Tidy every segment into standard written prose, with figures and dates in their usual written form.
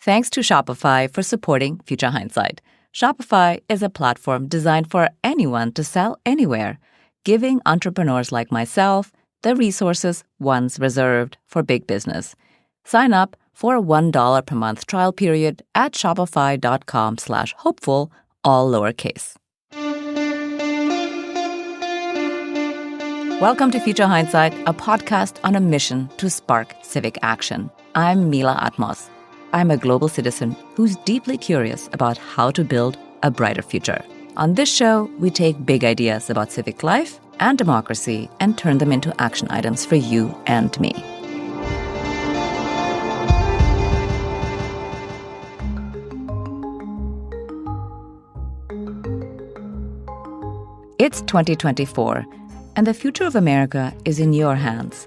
Thanks to Shopify for supporting Future Hindsight. Shopify is a platform designed for anyone to sell anywhere, giving entrepreneurs like myself the resources once reserved for big business. Sign up for a $1 per month trial period at shopify.com/hopeful, all lowercase. Welcome to Future Hindsight, a podcast on a mission to spark civic action. I'm Mila Atmos. I'm a global citizen who's deeply curious about how to build a brighter future. On this show, we take big ideas about civic life and democracy and turn them into action items for you and me. It's 2024, and the future of America is in your hands.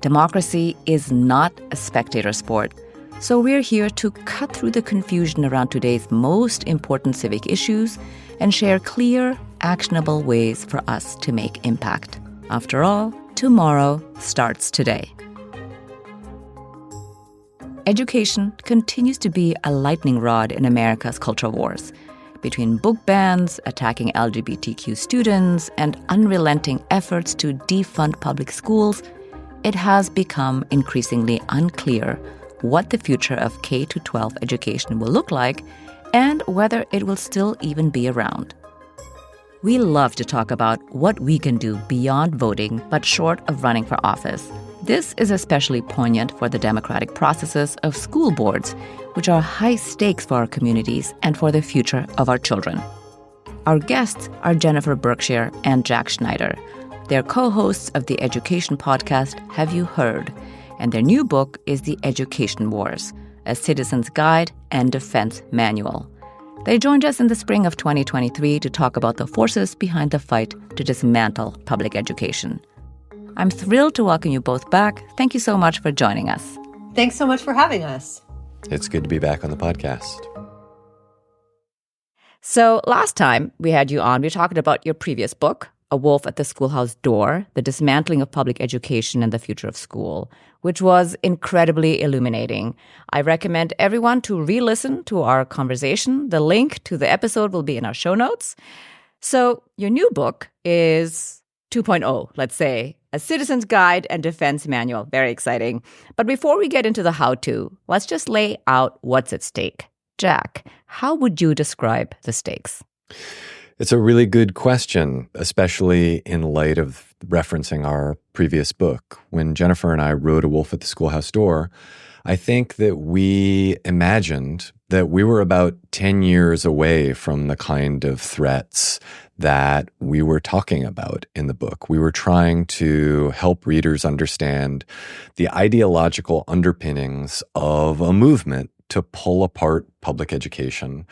Democracy is not a spectator sport. So we're here to cut through the confusion around today's most important civic issues and share clear, actionable ways for us to make impact. After all, tomorrow starts today. Education continues to be a lightning rod in America's culture wars. Between book bans, attacking LGBTQ students, and unrelenting efforts to defund public schools, it has become increasingly unclear what the future of K-12 education will look like and whether it will still even be around. We love to talk about what we can do beyond voting, but short of running for office. This is especially poignant for the democratic processes of school boards, which are high stakes for our communities and for the future of our children. Our guests are Jennifer Berkshire and Jack Schneider. They're co-hosts of the education podcast Have You Heard? And their new book is The Education Wars, a citizen's guide and defense manual. They joined us in the spring of 2023 to talk about the forces behind the fight to dismantle public education. I'm thrilled to welcome you both back. Thank you so much for joining us. Thanks so much for having us. It's good to be back on the podcast. So last time we had you on, we talked about your previous book, A Wolf at the Schoolhouse Door, The Dismantling of Public Education and the Future of School, which was incredibly illuminating. I recommend everyone to re-listen to our conversation. The link to the episode will be in our show notes. So your new book is 2.0, let's say, a citizen's guide and defense manual. Very exciting. But before we get into the how-to, let's just lay out what's at stake. Jack, how would you describe the stakes? It's a really good question, especially in light of referencing our previous book. When Jennifer and I wrote A Wolf at the Schoolhouse Door, I think that we imagined that we were about 10 years away from the kind of threats that we were talking about in the book. We were trying to help readers understand the ideological underpinnings of a movement to pull apart public education.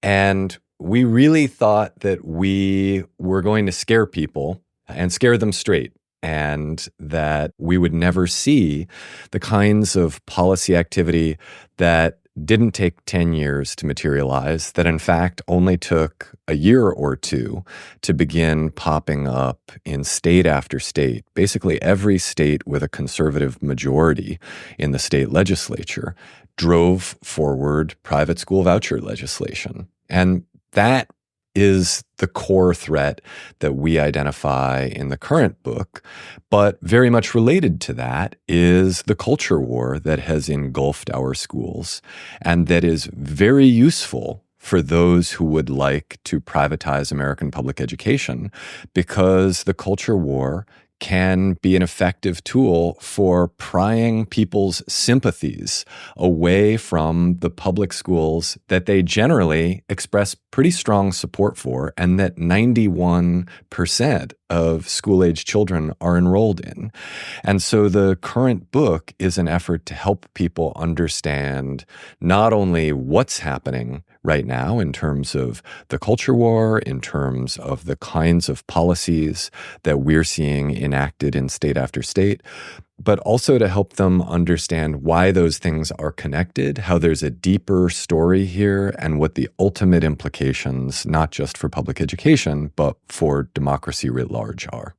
And we really thought that we were going to scare people and scare them straight, and that we would never see the kinds of policy activity that didn't take 10 years to materialize, that in fact only took a year or two to begin popping up in state after state. Basically, every state with a conservative majority in the state legislature drove forward private school voucher legislation. And that is the core threat that we identify in the current book. But very much related to that is the culture war that has engulfed our schools and that is very useful for those who would like to privatize American public education, because the culture war can be an effective tool for prying people's sympathies away from the public schools that they generally express pretty strong support for and that 91% of school-age children are enrolled in. And so the current book is an effort to help people understand not only what's happening right now in terms of the culture war, in terms of the kinds of policies that we're seeing enacted in state after state, but also to help them understand why those things are connected, how there's a deeper story here, and what the ultimate implications, not just for public education, but for democracy writ large are.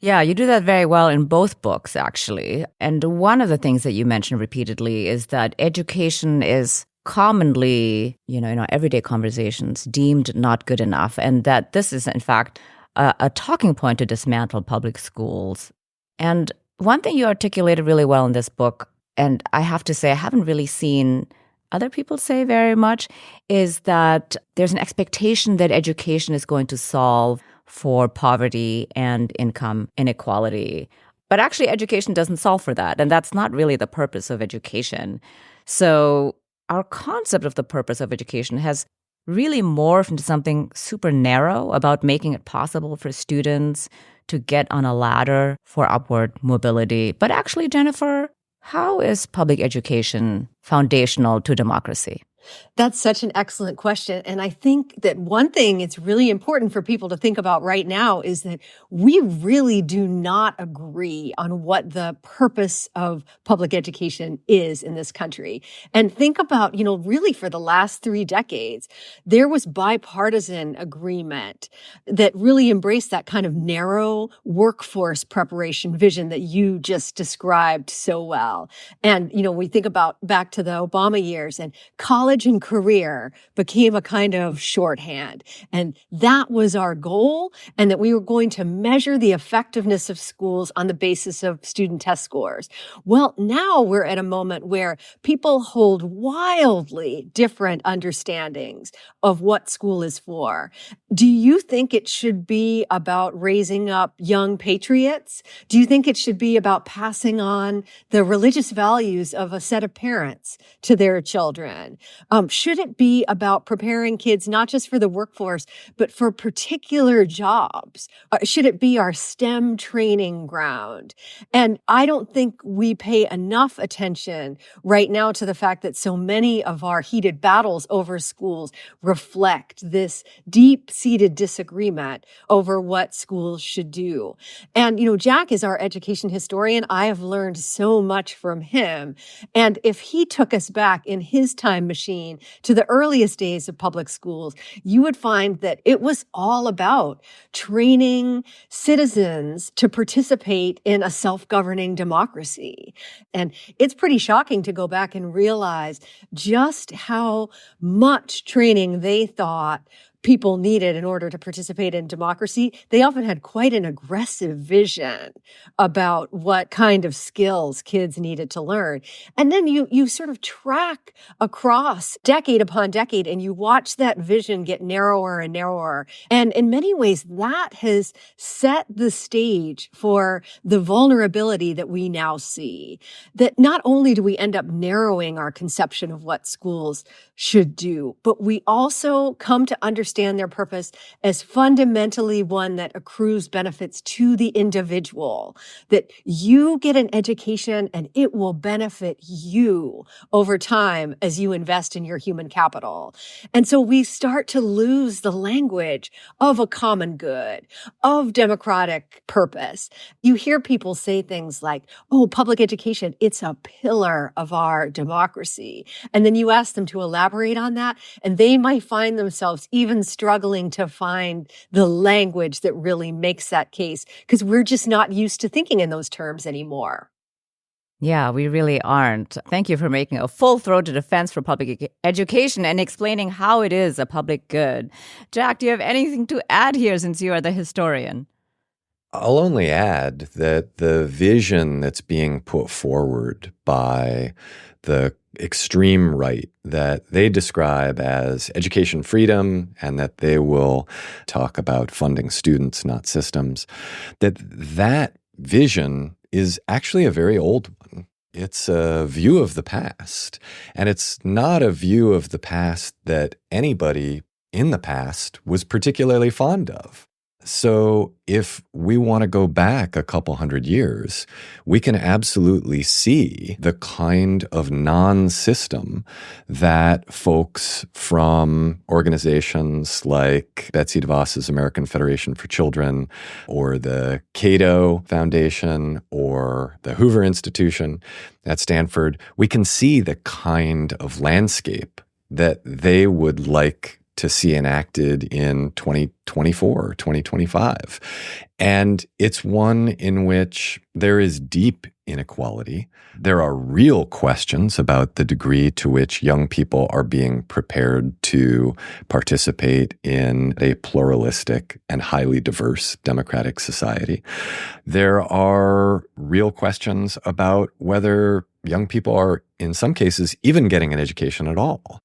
Yeah, you do that very well in both books, actually. And one of the things that you mentioned repeatedly is that education is commonly, in our everyday conversations, deemed not good enough. And that this is, in fact, a talking point to dismantle public schools. And one thing you articulated really well in this book, and I have to say, I haven't really seen other people say very much, is that there's an expectation that education is going to solve for poverty and income inequality. But actually, education doesn't solve for that. And that's not really the purpose of education. So our concept of the purpose of education has really morphed into something super narrow about making it possible for students to get on a ladder for upward mobility. But actually, Jennifer, how is public education foundational to democracy? That's such an excellent question. And I think that one thing it's really important for people to think about right now is that we really do not agree on what the purpose of public education is in this country. And think about, really for the last 3 decades, there was bipartisan agreement that really embraced that kind of narrow workforce preparation vision that you just described so well. And, we think about back to the Obama years, and college and career became a kind of shorthand. And that was our goal, and that we were going to measure the effectiveness of schools on the basis of student test scores. Well, now we're at a moment where people hold wildly different understandings of what school is for. Do you think it should be about raising up young patriots? Do you think it should be about passing on the religious values of a set of parents to their children? Should it be about preparing kids not just for the workforce, but for particular jobs? Should it be our STEM training ground? And I don't think we pay enough attention right now to the fact that so many of our heated battles over schools reflect this deep-seated disagreement over what schools should do. And, Jack is our education historian. I have learned so much from him. And if he took us back in his time machine to the earliest days of public schools, you would find that it was all about training citizens to participate in a self-governing democracy. And it's pretty shocking to go back and realize just how much training they thought people needed in order to participate in democracy. They often had quite an aggressive vision about what kind of skills kids needed to learn. And then you sort of track across decade upon decade, and you watch that vision get narrower and narrower. And in many ways, that has set the stage for the vulnerability that we now see. That not only do we end up narrowing our conception of what schools should do, but we also come to understand their purpose as fundamentally one that accrues benefits to the individual, that you get an education and it will benefit you over time as you invest in your human capital. And so we start to lose the language of a common good, of democratic purpose. You hear people say things like, oh, public education, it's a pillar of our democracy. And then you ask them to elaborate on that, and they might find themselves even struggling to find the language that really makes that case, because we're just not used to thinking in those terms anymore. Yeah, we really aren't. Thank you for making a full-throated defense for public education and explaining how it is a public good. Jack, do you have anything to add here since you are the historian? I'll only add that the vision that's being put forward by the extreme right that they describe as education freedom, and that they will talk about funding students, not systems, that vision is actually a very old one. It's a view of the past, and it's not a view of the past that anybody in the past was particularly fond of. So if we want to go back a couple hundred years, we can absolutely see the kind of non-system that folks from organizations like Betsy DeVos's American Federation for Children, or the Cato Foundation, or the Hoover Institution at Stanford, we can see the kind of landscape that they would like to see enacted in 2024, 2025. And it's one in which there is deep inequality. There are real questions about the degree to which young people are being prepared to participate in a pluralistic and highly diverse democratic society. There are real questions about whether young people are, in some cases, even getting an education at all.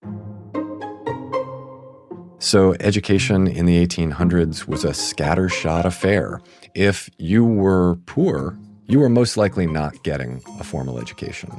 So education in the 1800s was a scattershot affair. If you were poor, you were most likely not getting a formal education.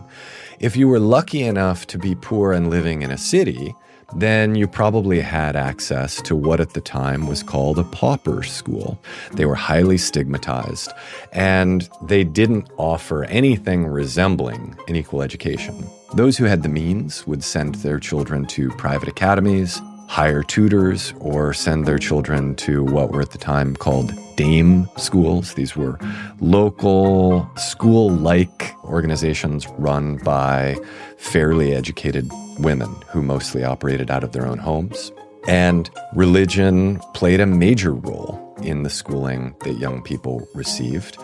If you were lucky enough to be poor and living in a city, then you probably had access to what at the time was called a pauper school. They were highly stigmatized, and they didn't offer anything resembling an equal education. Those who had the means would send their children to private academies, hire tutors, or send their children to what were at the time called dame schools. These were local, school-like organizations run by fairly educated women who mostly operated out of their own homes. And religion played a major role in the schooling that young people received.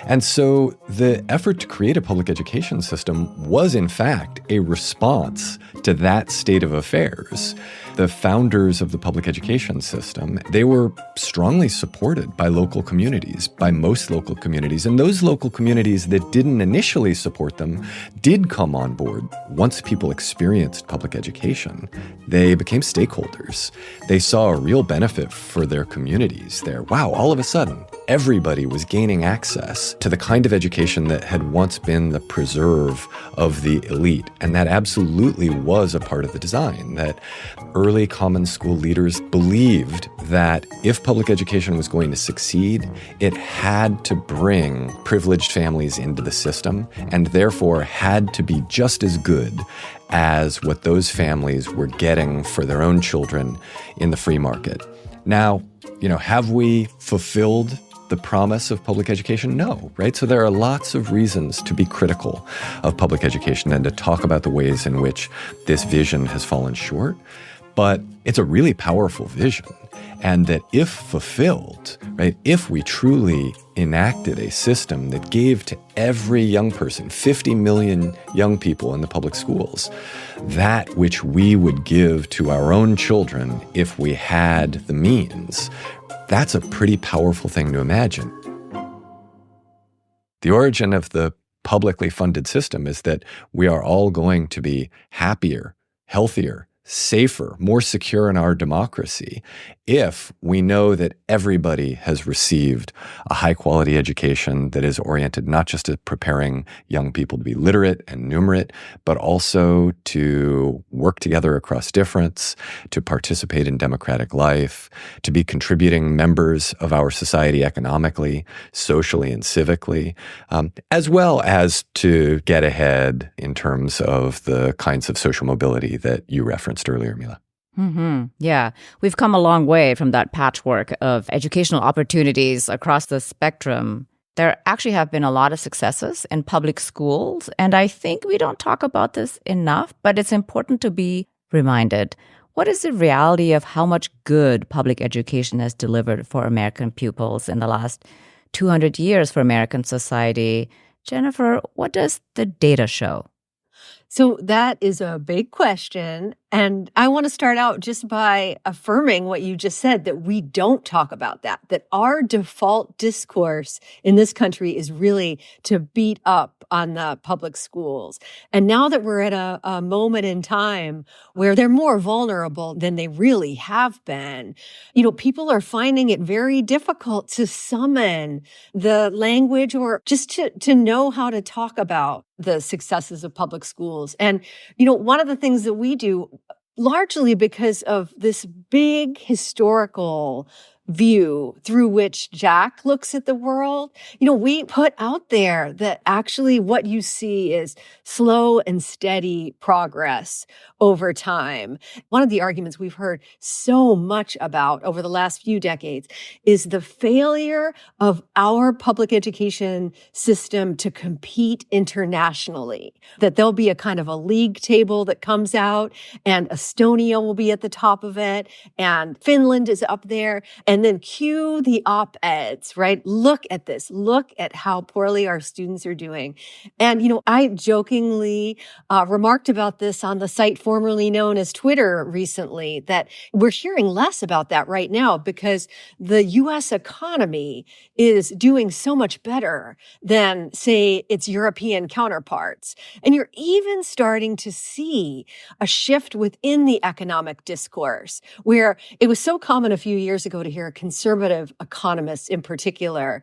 And so the effort to create a public education system was, in fact, a response to that state of affairs. The founders of the public education system, they were strongly supported by local communities, by most local communities. And those local communities that didn't initially support them did come on board. Once people experienced public education, they became stakeholders. They saw a real benefit for their communities there. Wow, all of a sudden, everybody was gaining access to the kind of education that had once been the preserve of the elite. And that absolutely was a part of the design, that early common school leaders believed that if public education was going to succeed, it had to bring privileged families into the system and therefore had to be just as good as what those families were getting for their own children in the free market. Now, have we fulfilled the promise of public education? No, right? So there are lots of reasons to be critical of public education and to talk about the ways in which this vision has fallen short. But it's a really powerful vision. And that if fulfilled, right, if we truly enacted a system that gave to every young person, 50 million young people in the public schools, that which we would give to our own children if we had the means, that's a pretty powerful thing to imagine. The origin of the publicly funded system is that we are all going to be happier, healthier, safer, more secure in our democracy if we know that everybody has received a high-quality education that is oriented not just at preparing young people to be literate and numerate, but also to work together across difference, to participate in democratic life, to be contributing members of our society economically, socially, and civically, as well as to get ahead in terms of the kinds of social mobility that you referenced earlier, Mila. Mm-hmm. Yeah, we've come a long way from that patchwork of educational opportunities across the spectrum. There actually have been a lot of successes in public schools, and I think we don't talk about this enough, but it's important to be reminded. What is the reality of how much good public education has delivered for American pupils in the last 200 years for American society? Jennifer, what does the data show? So that is a big question. And I want to start out just by affirming what you just said, that we don't talk about that our default discourse in this country is really to beat up on the public schools. And now that we're at a moment in time where they're more vulnerable than they really have been, people are finding it very difficult to summon the language or just to know how to talk about the successes of public schools. And, one of the things that we do, largely because of this big historical view through which Jack looks at the world. We put out there that actually what you see is slow and steady progress over time. One of the arguments we've heard so much about over the last few decades is the failure of our public education system to compete internationally, that there'll be a kind of a league table that comes out and Estonia will be at the top of it and Finland is up there, and then cue the op-eds, right? Look at this. Look at how poorly our students are doing. And, I jokingly remarked about this on the site formerly known as Twitter recently, that we're hearing less about that right now because the U.S. economy is doing so much better than, say, its European counterparts. And you're even starting to see a shift within the economic discourse, where it was so common a few years ago to hear conservative economists in particular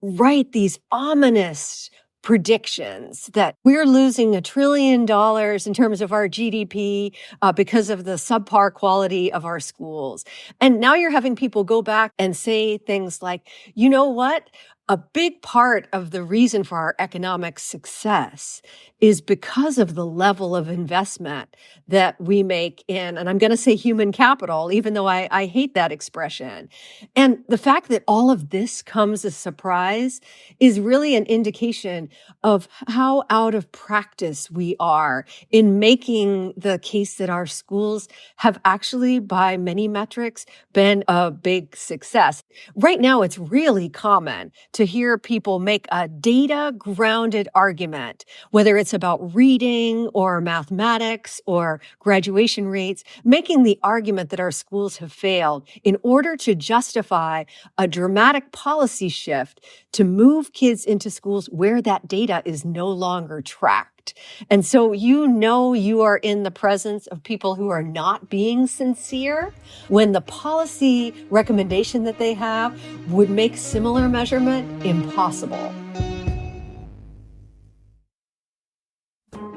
write these ominous predictions that we're losing $1 trillion in terms of our GDP because of the subpar quality of our schools. And now you're having people go back and say things like, you know what? A big part of the reason for our economic success is because of the level of investment that we make in, and I'm going to say human capital, even though I hate that expression. And the fact that all of this comes as a surprise is really an indication of how out of practice we are in making the case that our schools have actually, by many metrics, been a big success. Right now, it's really common to hear people make a data-grounded argument, whether it's about reading or mathematics or graduation rates, making the argument that our schools have failed in order to justify a dramatic policy shift to move kids into schools where that data is no longer tracked. And so you are in the presence of people who are not being sincere when the policy recommendation that they have would make similar measurement impossible.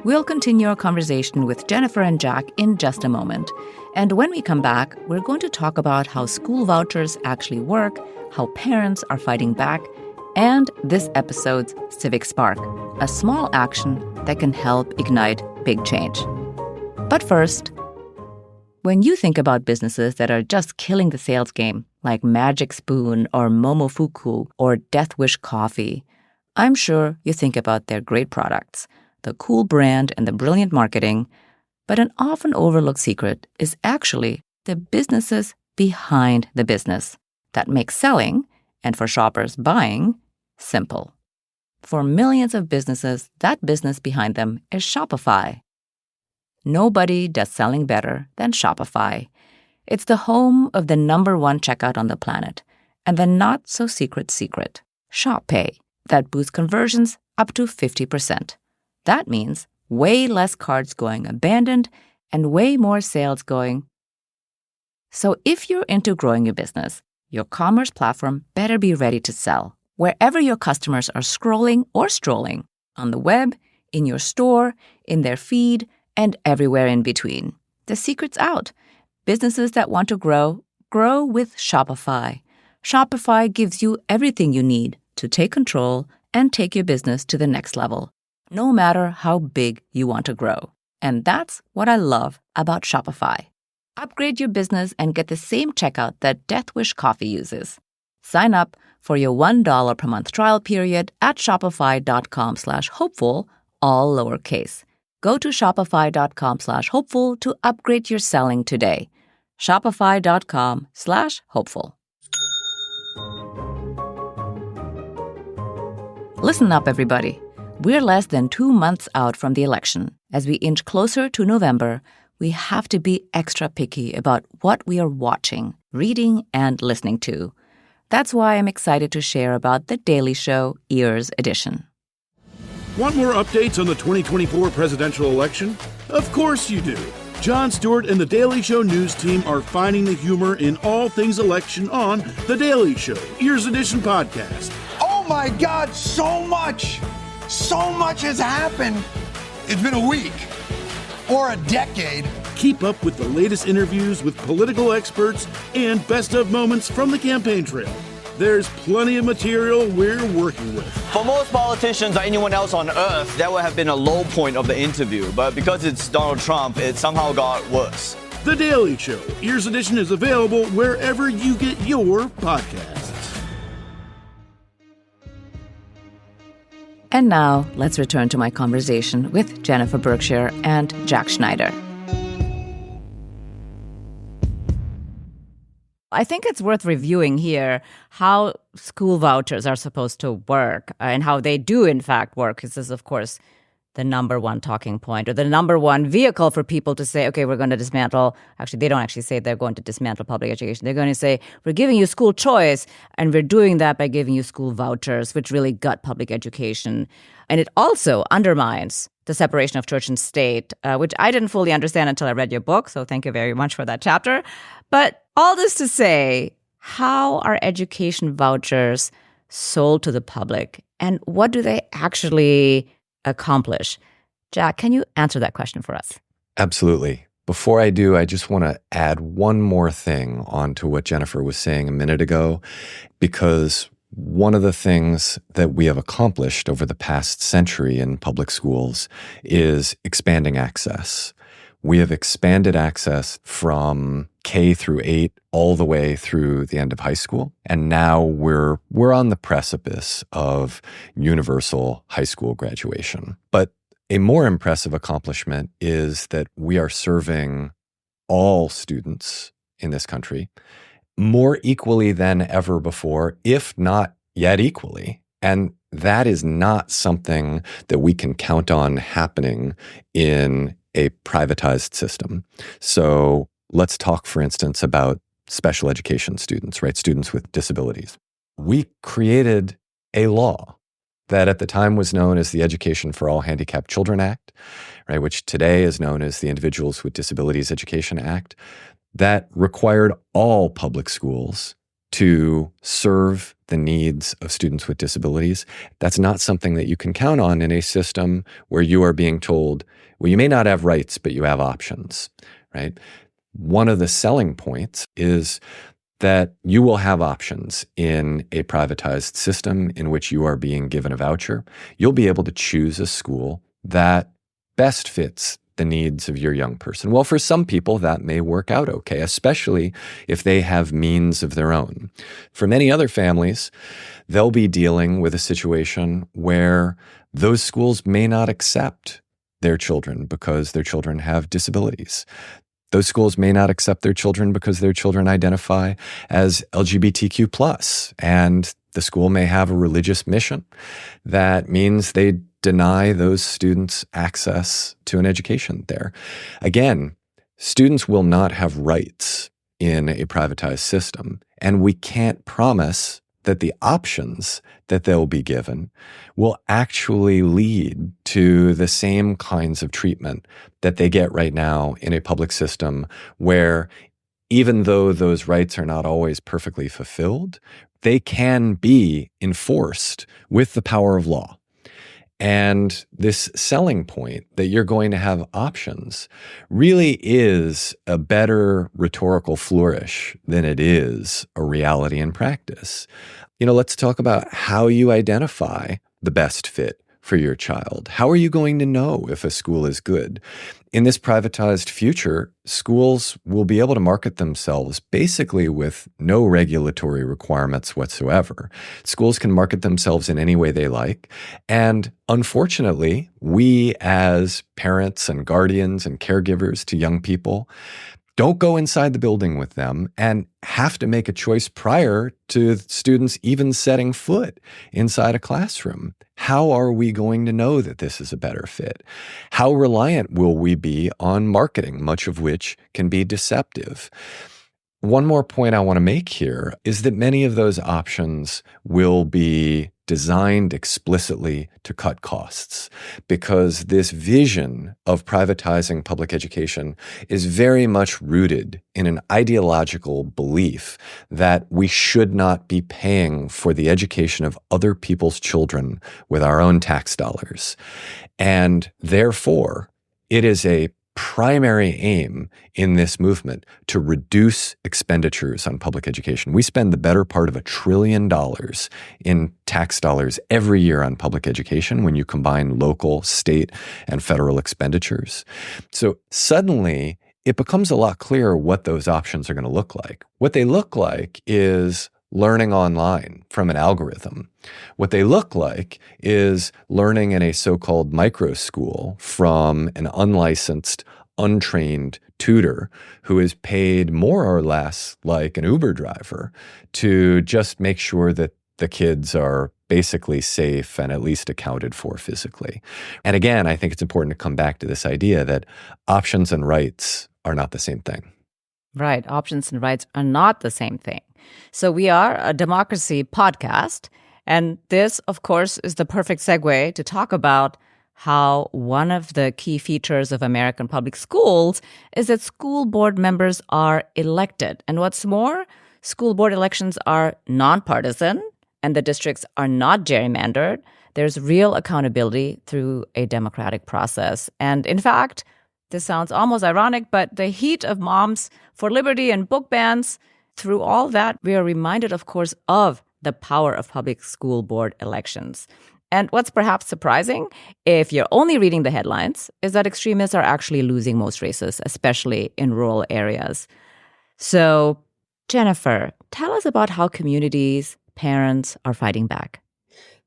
We'll continue our conversation with Jennifer and Jack in just a moment. And when we come back, we're going to talk about how school vouchers actually work, how parents are fighting back, and this episode's Civic Spark, a small action that can help ignite big change. But first, when you think about businesses that are just killing the sales game, like Magic Spoon or Momofuku or Death Wish Coffee, I'm sure you think about their great products, the cool brand and the brilliant marketing, but an often overlooked secret is actually the businesses behind the business that make selling, and for shoppers buying, simple. For millions of businesses, that business behind them is Shopify. Nobody does selling better than Shopify. It's the home of the #1 checkout on the planet and the not-so-secret Shop Pay, that boosts conversions up to 50%. That means way less carts going abandoned and way more sales going. So if you're into growing your business, your commerce platform better be ready to sell wherever your customers are scrolling or strolling, on the web, in your store, in their feed, and everywhere in between. The secret's out. Businesses that want to grow with Shopify. Shopify gives you everything you need to take control and take your business to the next level, no matter how big you want to grow. And that's what I love about Shopify. Upgrade your business and get the same checkout that Death Wish Coffee uses. Sign up for your $1 per month trial period at shopify.com/hopeful, all lowercase. Go to shopify.com/hopeful to upgrade your selling today. Shopify.com/hopeful. Listen up, everybody. We're less than 2 months out from the election. As we inch closer to November, we have to be extra picky about what we are watching, reading, and listening to. That's why I'm excited to share about The Daily Show Ears Edition. Want more updates on the 2024 presidential election? Of course you do. Jon Stewart and The Daily Show news team are finding the humor in all things election on The Daily Show Ears Edition podcast. Oh my God, so much has happened. It's been a week. or a decade. Keep up with the latest interviews with political experts and best of moments from the campaign trail. There's plenty of material we're working with. For most politicians or anyone else on earth, that would have been a low point of the interview. But because it's Donald Trump, it somehow got worse. The Daily Show, Ears Edition, is available wherever you get your podcasts. And now, let's return to my conversation with Jennifer Berkshire and Jack Schneider. I think it's worth reviewing here how school vouchers are supposed to work and how they do, in fact, work. This is, of course, the number one talking point or the number one vehicle for people to say, okay, we're going to dismantle. Actually, they don't actually say they're going to dismantle public education. They're going to say, we're giving you school choice, and we're doing that by giving you school vouchers, which really gut public education. And it also undermines the separation of church and state, which I didn't fully understand until I read your book. So thank you very much for that chapter. But all this to say, how are education vouchers sold to the public? And what do they actually accomplish? Jack, can you answer that question for us? Absolutely. Before I do, I just want to add one more thing onto what Jennifer was saying a minute ago, because one of the things that we have accomplished over the past century in public schools is expanding access. We have expanded access from K through 8 all the way through the end of high school. And now we're on the precipice of universal high school graduation. But a more impressive accomplishment is that we are serving all students in this country more equally than ever before, if not yet equally. And that is not something that we can count on happening in a privatized system. So let's talk, for instance, about special education students, right? Students with disabilities. We created a law that at the time was known as the Education for All Handicapped Children Act, right? Which today is known as the Individuals with Disabilities Education Act, that required all public schools to serve the needs of students with disabilities. That's not something that you can count on in a system where you are being told, well, you may not have rights, but you have options, right? One of the selling points is that you will have options in a privatized system in which you are being given a voucher. You'll be able to choose a school that best fits the needs of your young person. Well, for some people, that may work out okay, especially if they have means of their own. For many other families, they'll be dealing with a situation where those schools may not accept their children because their children have disabilities. Those schools may not accept their children because their children identify as LGBTQ+, and the school may have a religious mission that means they deny those students access to an education there. Again, students will not have rights in a privatized system, and we can't promise that the options that they'll be given will actually lead to the same kinds of treatment that they get right now in a public system where, even though those rights are not always perfectly fulfilled, they can be enforced with the power of law. And this selling point that you're going to have options really is a better rhetorical flourish than it is a reality in practice. Let's talk about how you identify the best fit for your child. How are you going to know if a school is good? In this privatized future, schools will be able to market themselves basically with no regulatory requirements whatsoever. Schools can market themselves in any way they like. And unfortunately, we as parents and guardians and caregivers to young people don't go inside the building with them and have to make a choice prior to students even setting foot inside a classroom. How are we going to know that this is a better fit? How reliant will we be on marketing, much of which can be deceptive? One more point I want to make here is that many of those options will be designed explicitly to cut costs, because this vision of privatizing public education is very much rooted in an ideological belief that we should not be paying for the education of other people's children with our own tax dollars. And therefore, it is a primary aim in this movement to reduce expenditures on public education. We spend the better part of $1 trillion in tax dollars every year on public education when you combine local, state, and federal expenditures. So suddenly, it becomes a lot clearer what those options are going to look like. What they look like is learning online from an algorithm. What they look like is learning in a so-called micro school from an unlicensed, untrained tutor who is paid more or less like an Uber driver to just make sure that the kids are basically safe and at least accounted for physically. And again, I think it's important to come back to this idea that options and rights are not the same thing. Right. Options and rights are not the same thing. So we are a democracy podcast. And this, of course, is the perfect segue to talk about how one of the key features of American public schools is that school board members are elected. And what's more, school board elections are nonpartisan and the districts are not gerrymandered. There's real accountability through a democratic process. And in fact, this sounds almost ironic, but the heat of Moms for Liberty and book bans, through all that, we are reminded, of course, of the power of public school board elections. And what's perhaps surprising, if you're only reading the headlines, is that extremists are actually losing most races, especially in rural areas. So, Jennifer, tell us about how communities, parents are fighting back.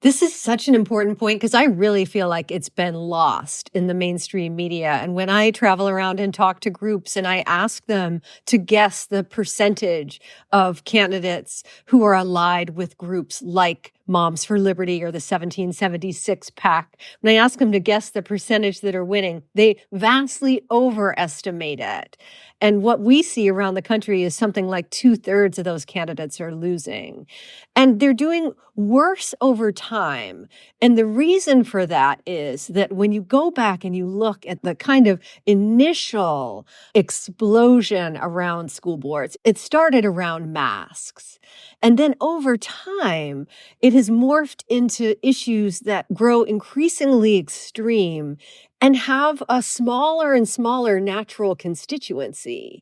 This is such an important point because I really feel like it's been lost in the mainstream media. And when I travel around and talk to groups and I ask them to guess the percentage of candidates who are allied with groups like Moms for Liberty or the 1776 PAC, when I ask them to guess the percentage that are winning, they vastly overestimate it. And what we see around the country is something like 2/3 of those candidates are losing. And they're doing worse over time. And the reason for that is that when you go back and you look at the kind of initial explosion around school boards, it started around masks. And then over time, it has morphed into issues that grow increasingly extreme and have a smaller and smaller natural constituency.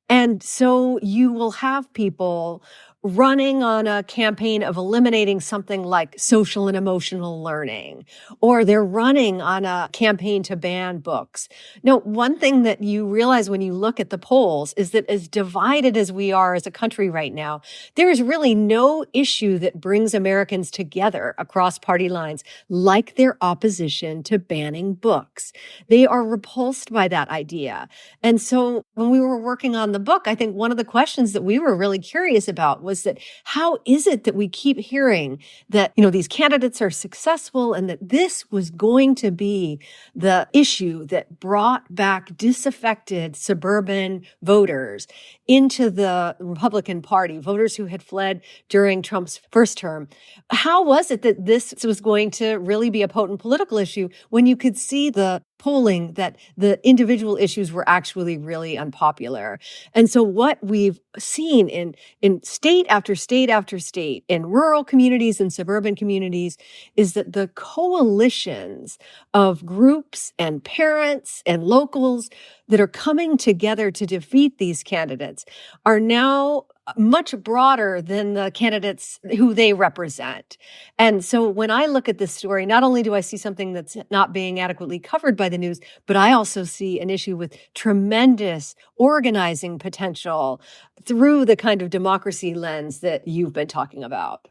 And so you will have people running on a campaign of eliminating something like social and emotional learning, or they're running on a campaign to ban books. Now, one thing that you realize when you look at the polls is that as divided as we are as a country right now, there is really no issue that brings Americans together across party lines like their opposition to banning books. They are repulsed by that idea. And so when we were working on the book, I think one of the questions that we were really curious about was that how is it that we keep hearing that, these candidates are successful and that this was going to be the issue that brought back disaffected suburban voters into the Republican Party, voters who had fled during Trump's first term. How was it that this was going to really be a potent political issue when you could see the polling that the individual issues were actually really unpopular? And so what we've seen in state after state after state, in rural communities and suburban communities, is that the coalitions of groups and parents and locals that are coming together to defeat these candidates are now much broader than the candidates who they represent. And so when I look at this story, not only do I see something that's not being adequately covered by the news, but I also see an issue with tremendous organizing potential through the kind of democracy lens that you've been talking about.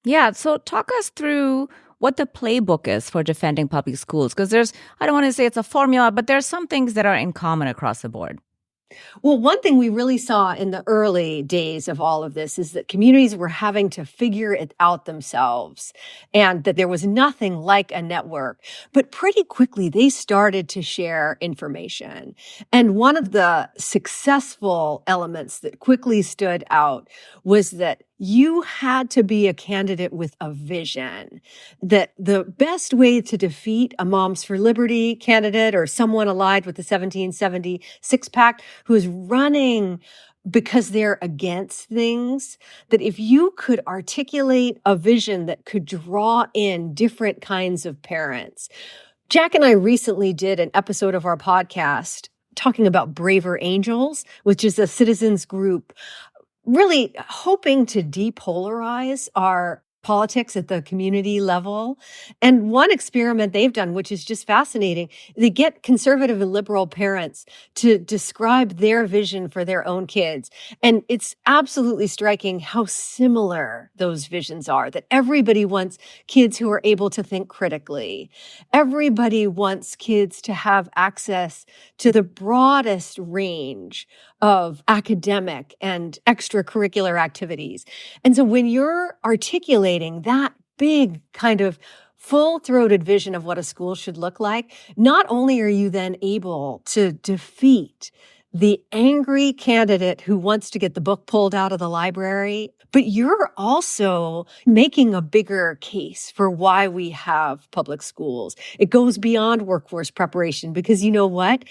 Yeah, so talk us through what the playbook is for defending public schools, because I don't want to say it's a formula, but there's some things that are in common across the board. Well, one thing we really saw in the early days of all of this is that communities were having to figure it out themselves and that there was nothing like a network. But pretty quickly, they started to share information. And one of the successful elements that quickly stood out was that you had to be a candidate with a vision, that the best way to defeat a Moms for Liberty candidate or someone allied with the 1776 PAC who is running because they're against things, that if you could articulate a vision that could draw in different kinds of parents. Jack and I recently did an episode of our podcast talking about Braver Angels, which is a citizens group really hoping to depolarize our politics at the community level. And one experiment they've done, which is just fascinating, they get conservative and liberal parents to describe their vision for their own kids. And it's absolutely striking how similar those visions are, that everybody wants kids who are able to think critically. Everybody wants kids to have access to the broadest range of academic and extracurricular activities. And so when you're articulating that big kind of full-throated vision of what a school should look like, not only are you then able to defeat the angry candidate who wants to get the book pulled out of the library, but you're also making a bigger case for why we have public schools. It goes beyond workforce preparation because you know what?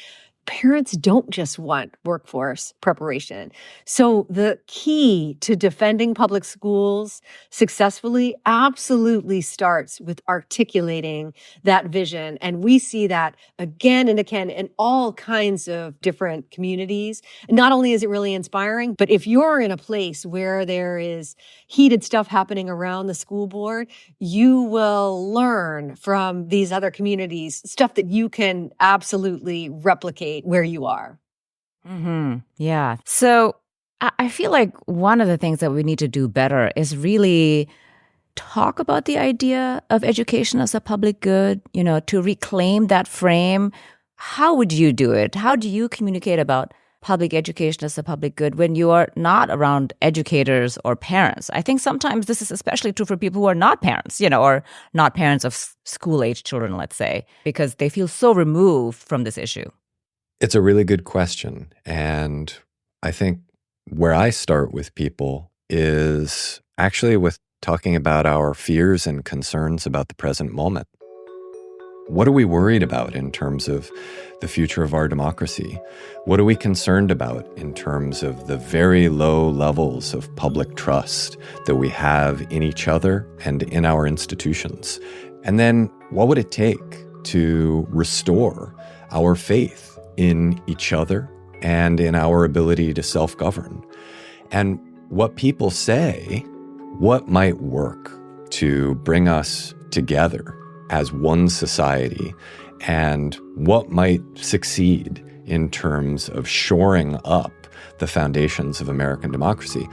Parents don't just want workforce preparation. So the key to defending public schools successfully absolutely starts with articulating that vision. And we see that again and again in all kinds of different communities. And not only is it really inspiring, but if you're in a place where there is heated stuff happening around the school board, you will learn from these other communities stuff that you can absolutely replicate where you are. Yeah. So I feel like one of the things that we need to do better is really talk about the idea of education as a public good, to reclaim that frame. How would you do it? How do you communicate about public education as a public good when you are not around educators or parents? I think sometimes this is especially true for people who are not parents, or not parents of school-age children, let's say, because they feel so removed from this issue. It's a really good question. And I think where I start with people is actually with talking about our fears and concerns about the present moment. What are we worried about in terms of the future of our democracy? What are we concerned about in terms of the very low levels of public trust that we have in each other and in our institutions? And then what would it take to restore our faith in each other and in our ability to self-govern? And what people say, what might work to bring us together as one society, and what might succeed in terms of shoring up the foundations of American democracy.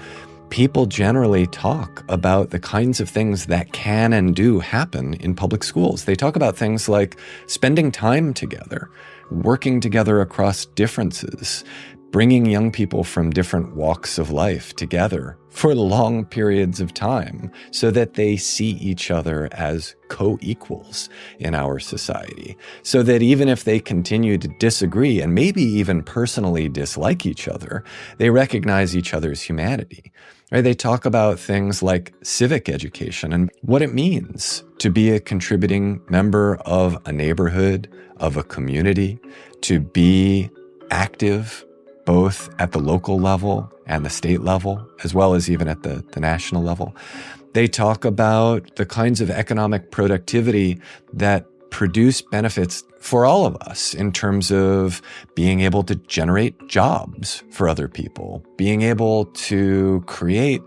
People generally talk about the kinds of things that can and do happen in public schools. They talk about things like spending time together, working together across differences, bringing young people from different walks of life together for long periods of time so that they see each other as co-equals in our society. So that even if they continue to disagree and maybe even personally dislike each other, they recognize each other's humanity. Right? They talk about things like civic education and what it means to be a contributing member of a neighborhood, of a community, to be active both at the local level and the state level, as well as even at the national level. They talk about the kinds of economic productivity that produce benefits for all of us in terms of being able to generate jobs for other people, being able to create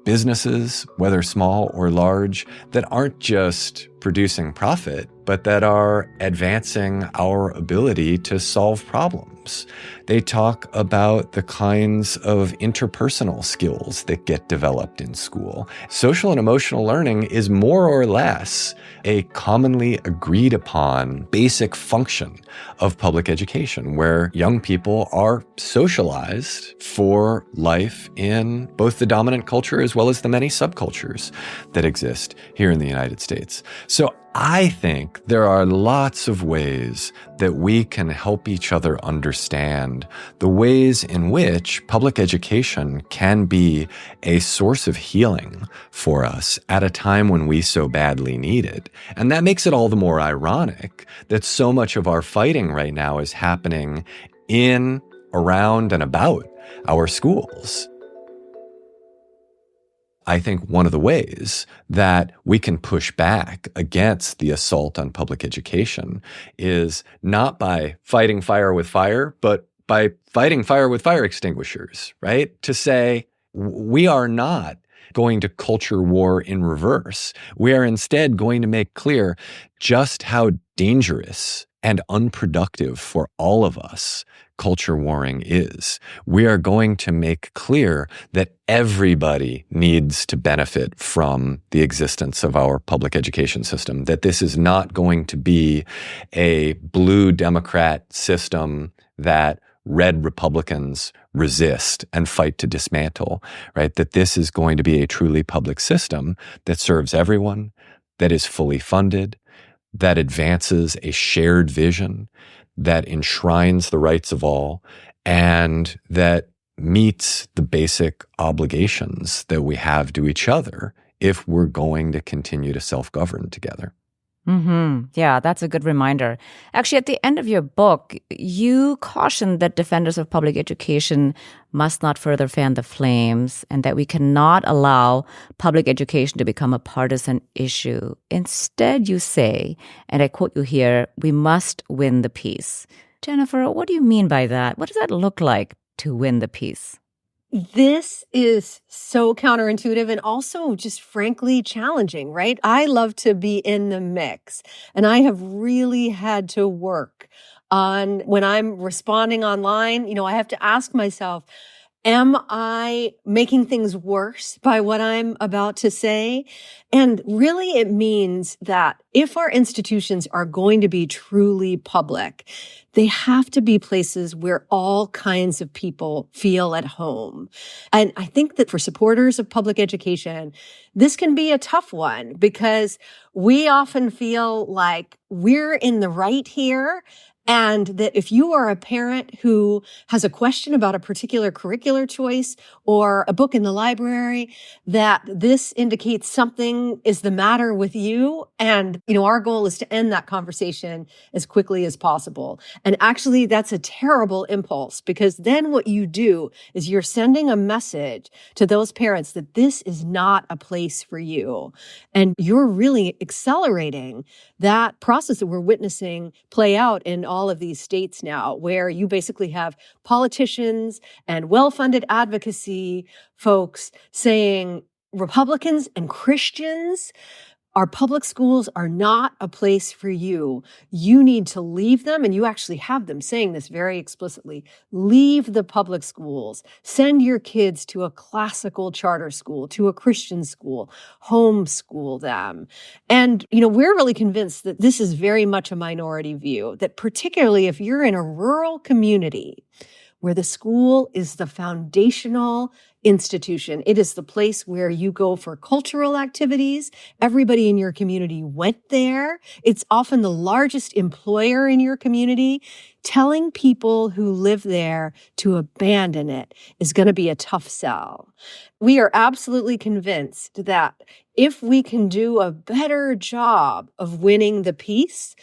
businesses, whether small or large, that aren't just producing profit, but that are advancing our ability to solve problems. They talk about the kinds of interpersonal skills that get developed in school. Social and emotional learning is more or less a commonly agreed upon basic function of public education, where young people are socialized for life in both the dominant culture as well as the many subcultures that exist here in the United States. So I think there are lots of ways that we can help each other understand the ways in which public education can be a source of healing for us at a time when we so badly need it. And that makes it all the more ironic that so much of our fighting right now is happening in, around, and about our schools. I think one of the ways that we can push back against the assault on public education is not by fighting fire with fire, but by fighting fire with fire extinguishers, right? To say, we are not going to culture war in reverse. We are instead going to make clear just how dangerous and unproductive for all of us culture warring is. We are going to make clear that everybody needs to benefit from the existence of our public education system, that this is not going to be a blue Democrat system that red Republicans resist and fight to dismantle, right? That this is going to be a truly public system that serves everyone, that is fully funded, that advances a shared vision, that enshrines the rights of all, and that meets the basic obligations that we have to each other if we're going to continue to self-govern together. Yeah, that's a good reminder. Actually, at the end of your book, you cautioned that defenders of public education must not further fan the flames and that we cannot allow public education to become a partisan issue. Instead, you say, and I quote you here, we must win the peace. Jennifer, what do you mean by that? What does that look like to win the peace? This is so counterintuitive and also just frankly challenging, right? I love to be in the mix, and I have really had to work on when I'm responding online. I have to ask myself, am I making things worse by what I'm about to say? And really, it means that if our institutions are going to be truly public, they have to be places where all kinds of people feel at home. And I think that for supporters of public education, this can be a tough one because we often feel like we're in the right here. And that if you are a parent who has a question about a particular curricular choice or a book in the library, that this indicates something is the matter with you. And, our goal is to end that conversation as quickly as possible. And actually, that's a terrible impulse because then what you do is you're sending a message to those parents that this is not a place for you. And you're really accelerating that process that we're witnessing play out in all of these states now, where you basically have politicians and well-funded advocacy folks saying Republicans and Christians, our public schools are not a place for you. You need to leave them. And you actually have them saying this very explicitly. Leave the public schools. Send your kids to a classical charter school, to a Christian school, homeschool them. And, we're really convinced that this is very much a minority view, that particularly if you're in a rural community where the school is the foundational institution. It is the place where you go for cultural activities. Everybody in your community went there. It's often the largest employer in your community. Telling people who live there to abandon it is going to be a tough sell. We are absolutely convinced that if we can do a better job of winning the peace,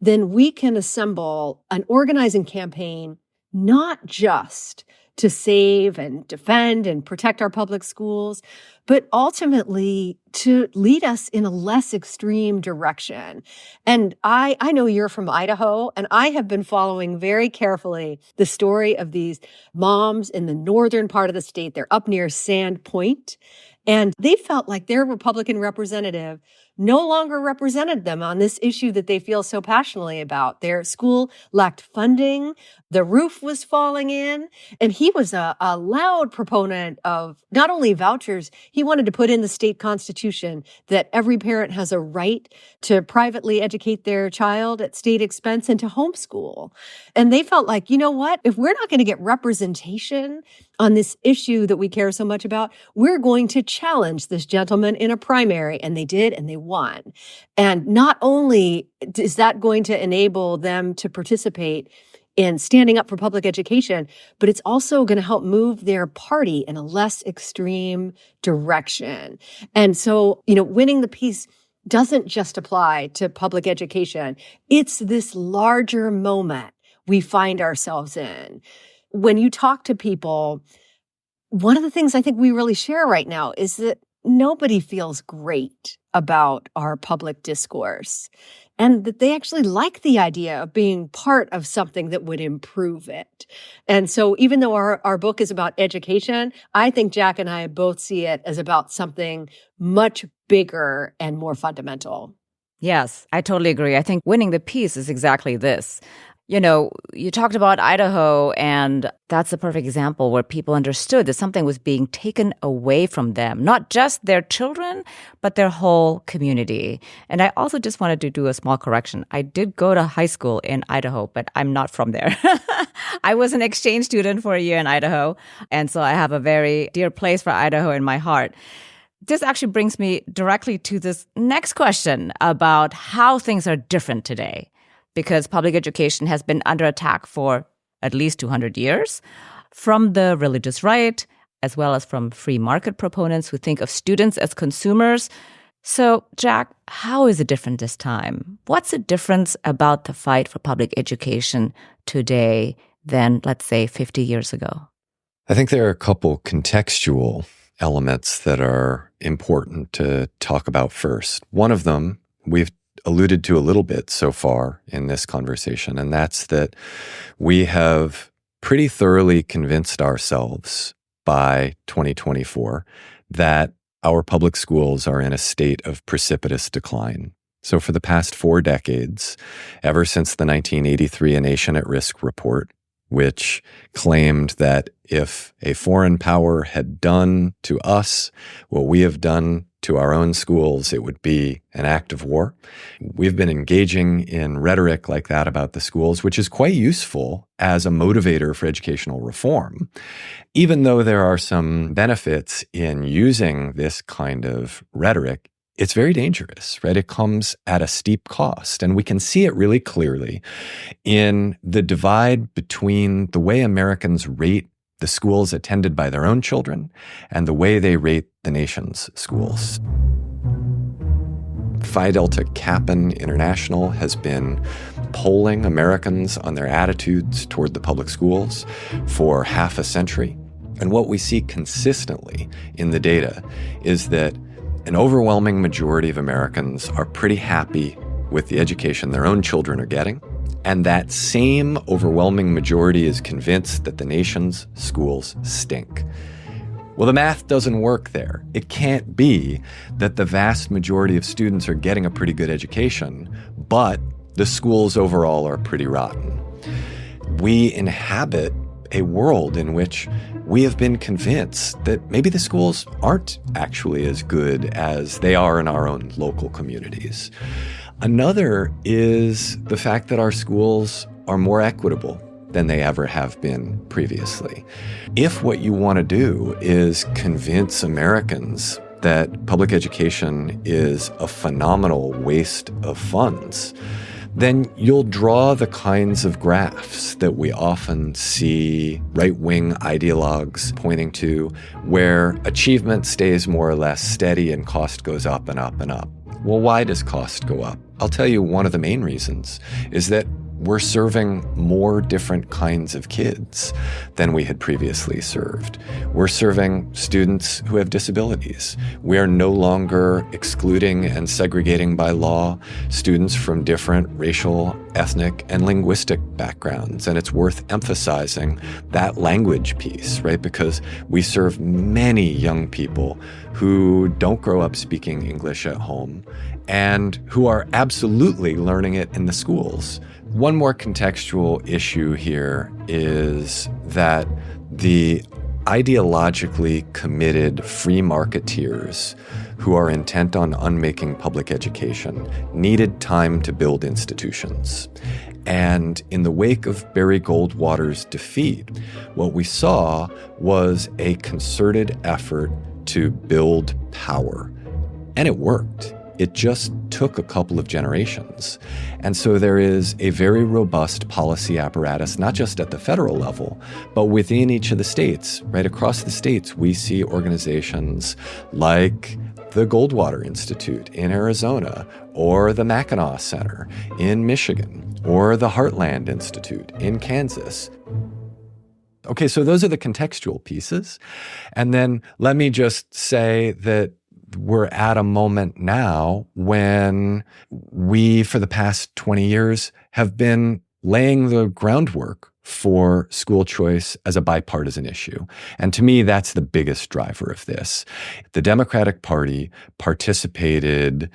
then we can assemble an organizing campaign not just to save and defend and protect our public schools, but ultimately to lead us in a less extreme direction. And I know you're from Idaho, and I have been following very carefully the story of these moms in the northern part of the state. They're up near Sand Point, and they felt like their Republican representative no longer represented them on this issue that they feel so passionately about. Their school lacked funding. The roof was falling in. And he was a loud proponent of not only vouchers, he wanted to put in the state constitution that every parent has a right to privately educate their child at state expense and to homeschool. And they felt like, you know what? If we're not going to get representation on this issue that we care so much about, we're going to challenge this gentleman in a primary. And they did, and they won. And not only is that going to enable them to participate in standing up for public education, but it's also going to help move their party in a less extreme direction. And so, winning the peace doesn't just apply to public education. It's this larger moment we find ourselves in. When you talk to people, one of the things I think we really share right now is that nobody feels great about our public discourse, and that they actually like the idea of being part of something that would improve it. And so even though our book is about education, I think Jack and I both see it as about something much bigger and more fundamental. Yes, I totally agree. I think winning the peace is exactly this. You know, you talked about Idaho, and that's a perfect example where people understood that something was being taken away from them, not just their children, but their whole community. And I also just wanted to do a small correction. I did go to high school in Idaho, but I'm not from there. I was an exchange student for a year in Idaho, and so I have a very dear place for Idaho in my heart. This actually brings me directly to this next question about how things are different today, because public education has been under attack for at least 200 years from the religious right, as well as from free market proponents who think of students as consumers. So, Jack, how is it different this time? What's the difference about the fight for public education today than, let's say, 50 years ago? I think there are a couple contextual elements that are important to talk about first. One of them we've alluded to a little bit so far in this conversation, and that's that we have pretty thoroughly convinced ourselves by 2024 that our public schools are in a state of precipitous decline. So for the past 4 decades, ever since the 1983 A Nation at Risk report, which claimed that if a foreign power had done to us what we have done to our own schools, it would be an act of war. We've been engaging in rhetoric like that about the schools, which is quite useful as a motivator for educational reform. Even though there are some benefits in using this kind of rhetoric, it's very dangerous, right? It comes at a steep cost. And we can see it really clearly in the divide between the way Americans rate the schools attended by their own children and the way they rate the nation's schools. Phi Delta Kappan International has been polling Americans on their attitudes toward the public schools for half a century. And what we see consistently in the data is that an overwhelming majority of Americans are pretty happy with the education their own children are getting. And that same overwhelming majority is convinced that the nation's schools stink. Well, the math doesn't work there. It can't be that the vast majority of students are getting a pretty good education, but the schools overall are pretty rotten. We inhabit a world in which we have been convinced that maybe the schools aren't actually as good as they are in our own local communities. Another is the fact that our schools are more equitable than they ever have been previously. If what you want to do is convince Americans that public education is a phenomenal waste of funds, then you'll draw the kinds of graphs that we often see right-wing ideologues pointing to, where achievement stays more or less steady and cost goes up and up and up. Well, why does cost go up? I'll tell you one of the main reasons is that we're serving more different kinds of kids than we had previously served. We're serving students who have disabilities. We are no longer excluding and segregating by law students from different racial, ethnic, and linguistic backgrounds. And it's worth emphasizing that language piece, right? Because we serve many young people who don't grow up speaking English at home and who are absolutely learning it in the schools. One more contextual issue here is that the ideologically committed free marketeers who are intent on unmaking public education needed time to build institutions. And in the wake of Barry Goldwater's defeat, what we saw was a concerted effort to build power. And it worked. It just took a couple of generations. And so there is a very robust policy apparatus, not just at the federal level, but within each of the states. Right across the states, we see organizations like the Goldwater Institute in Arizona, or the Mackinac Center in Michigan, or the Heartland Institute in Kansas. Okay, so those are the contextual pieces. And then let me just say that we're at a moment now when we, for the past 20 years, have been laying the groundwork for school choice as a bipartisan issue. And to me, that's the biggest driver of this. The Democratic Party participated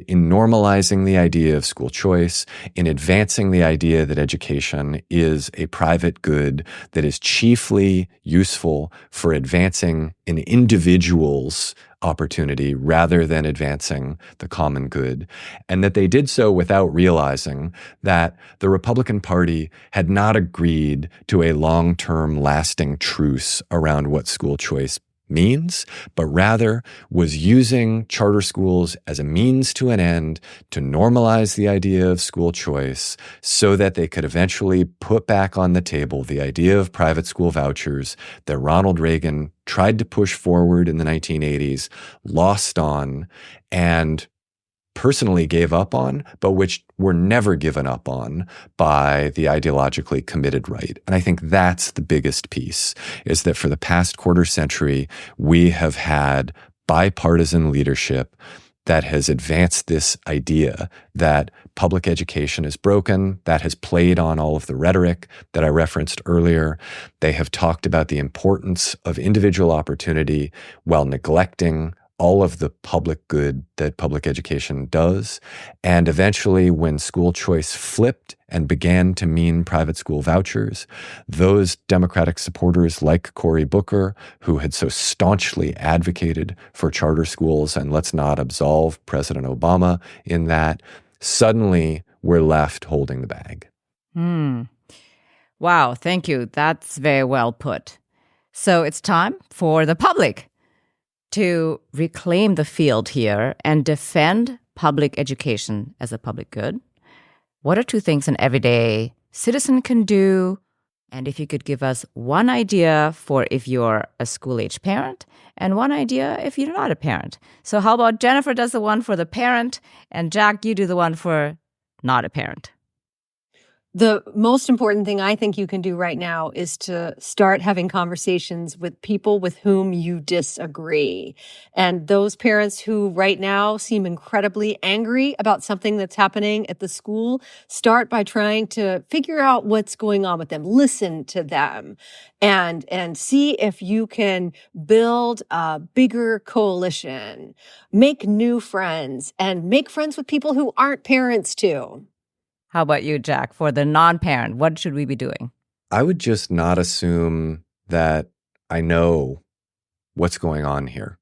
in normalizing the idea of school choice, in advancing the idea that education is a private good that is chiefly useful for advancing an individual's opportunity rather than advancing the common good, and that they did so without realizing that the Republican Party had not agreed to a long-term lasting truce around what school choice means, but rather was using charter schools as a means to an end to normalize the idea of school choice so that they could eventually put back on the table the idea of private school vouchers that Ronald Reagan tried to push forward in the 1980s, lost on, and personally gave up on, but which were never given up on by the ideologically committed right. And I think that's the biggest piece, is that for the past quarter century, we have had bipartisan leadership that has advanced this idea that public education is broken, that has played on all of the rhetoric that I referenced earlier. They have talked about the importance of individual opportunity while neglecting all of the public good that public education does. And eventually, when school choice flipped and began to mean private school vouchers, those Democratic supporters like Cory Booker, who had so staunchly advocated for charter schools, and let's not absolve President Obama in that, suddenly were left holding the bag. Wow, thank you. That's very well put. So it's time for the public to reclaim the field here and defend public education as a public good. What are two things an everyday citizen can do? And if you could give us one idea for if you're a school-age parent and one idea if you're not a parent. So how about Jennifer does the one for the parent and Jack, you do the one for not a parent? The most important thing I think you can do right now is to start having conversations with people with whom you disagree. And those parents who right now seem incredibly angry about something that's happening at the school, start by trying to figure out what's going on with them. Listen to them and see if you can build a bigger coalition, make new friends, and make friends with people who aren't parents too. How about you, Jack? For the non-parent, what should we be doing? I would just not assume that I know what's going on here,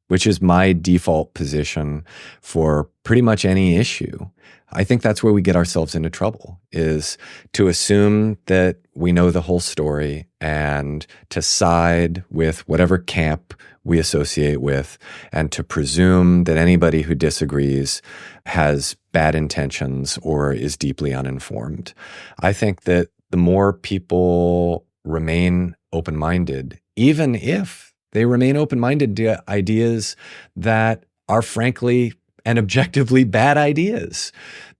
which is my default position for pretty much any issue. I think that's where we get ourselves into trouble, is to assume that we know the whole story and to side with whatever camp we associate with, and to presume that anybody who disagrees has bad intentions or is deeply uninformed. I think that the more people remain open-minded, even if they remain open-minded to ideas that are frankly and objectively bad ideas,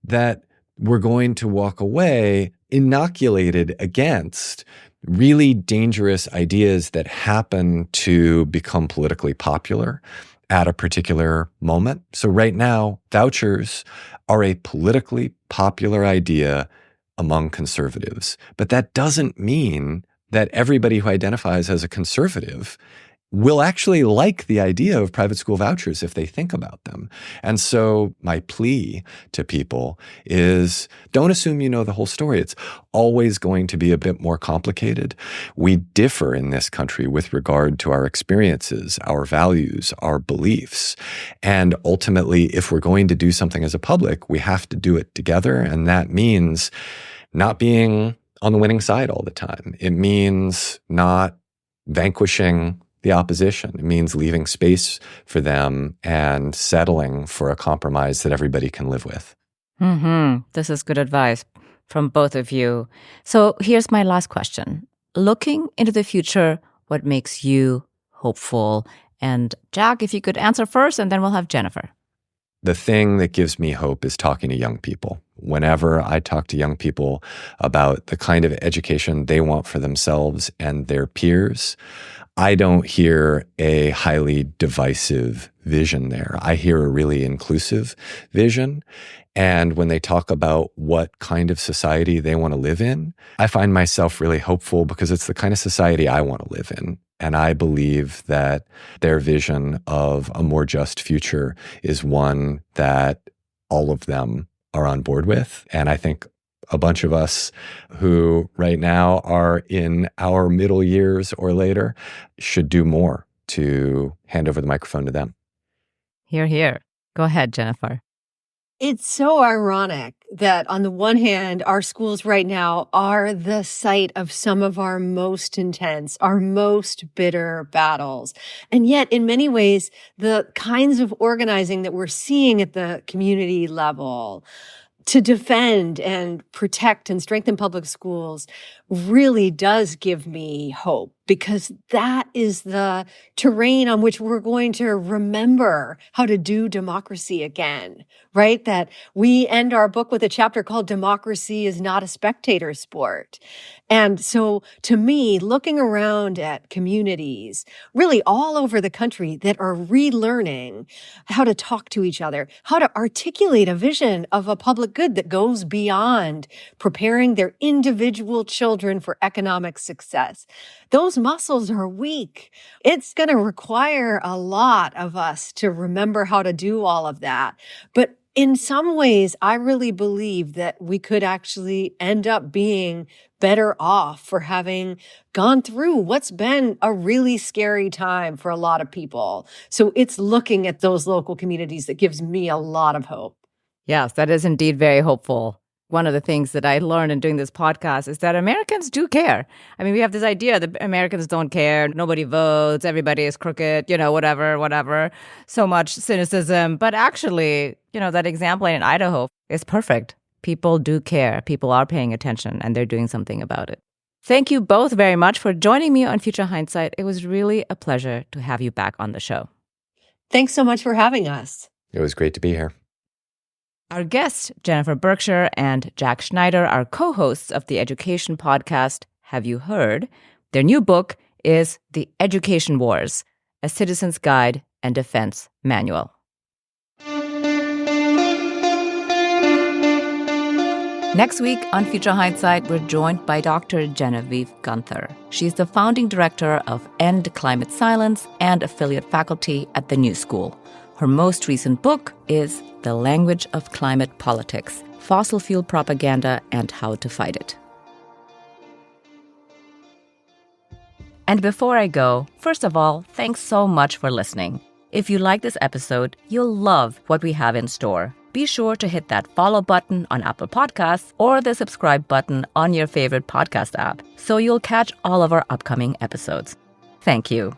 that we're going to walk away inoculated against really dangerous ideas that happen to become politically popular at a particular moment. So right now, vouchers are a politically popular idea among conservatives. But that doesn't mean that everybody who identifies as a conservative will actually like the idea of private school vouchers if they think about them. And so my plea to people is, don't assume you know the whole story. It's always going to be a bit more complicated. We differ in this country with regard to our experiences, our values, our beliefs. And ultimately, if we're going to do something as a public, we have to do it together. And that means not being on the winning side all the time. It means not vanquishing the opposition. It means leaving space for them and settling for a compromise that everybody can live with. This is good advice from both of you. So here's my last question. Looking into the future, what makes you hopeful? And Jack, if you could answer first, and then we'll have Jennifer. The thing that gives me hope is talking to young people. Whenever I talk to young people about the kind of education they want for themselves and their peers, I don't hear a highly divisive vision there. I hear a really inclusive vision. And when they talk about what kind of society they want to live in, I find myself really hopeful because it's the kind of society I want to live in. And I believe that their vision of a more just future is one that all of them are on board with. And I think a bunch of us who right now are in our middle years or later should do more to hand over the microphone to them. Hear, hear. Go ahead, Jennifer. It's so ironic that on the one hand, our schools right now are the site of some of our most intense, our most bitter battles. And yet, in many ways, the kinds of organizing that we're seeing at the community level to defend and protect and strengthen public schools really does give me hope, because that is the terrain on which we're going to remember how to do democracy again, right? That we end our book with a chapter called Democracy is Not a Spectator Sport. And so to me, looking around at communities really all over the country that are relearning how to talk to each other, how to articulate a vision of a public good that goes beyond preparing their individual children for economic success. Those muscles are weak. It's going to require a lot of us to remember how to do all of that. But in some ways, I really believe that we could actually end up being better off for having gone through what's been a really scary time for a lot of people. So it's looking at those local communities that gives me a lot of hope. Yes, that is indeed very hopeful. One of the things that I learned in doing this podcast is that Americans do care. I mean, we have this idea that Americans don't care. Nobody votes. Everybody is crooked, whatever. So much cynicism. But actually, that example in Idaho is perfect. People do care. People are paying attention, and they're doing something about it. Thank you both very much for joining me on Future Hindsight. It was really a pleasure to have you back on the show. Thanks so much for having us. It was great to be here. Our guests, Jennifer Berkshire and Jack Schneider, are co-hosts of the education podcast, Have You Heard? Their new book is The Education Wars, A Citizen's Guide and Defense Manual. Next week on Future Hindsight, we're joined by Dr. Genevieve Gunther. She's the founding director of End Climate Silence and affiliate faculty at the New School. Her most recent book is The Language of Climate Politics, Fossil Fuel Propaganda and How to Fight It. And before I go, first of all, thanks so much for listening. If you like this episode, you'll love what we have in store. Be sure to hit that follow button on Apple Podcasts or the subscribe button on your favorite podcast app so you'll catch all of our upcoming episodes. Thank you.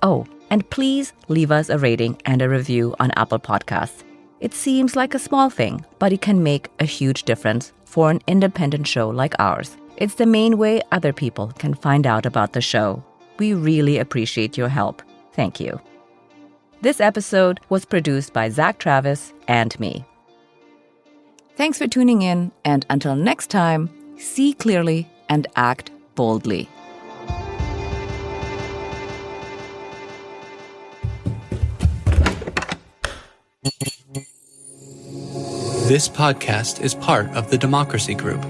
Oh, and please leave us a rating and a review on Apple Podcasts. It seems like a small thing, but it can make a huge difference for an independent show like ours. It's the main way other people can find out about the show. We really appreciate your help. Thank you. This episode was produced by Zach Travis and me. Thanks for tuning in, and until next time, see clearly and act boldly. This podcast is part of the Democracy Group,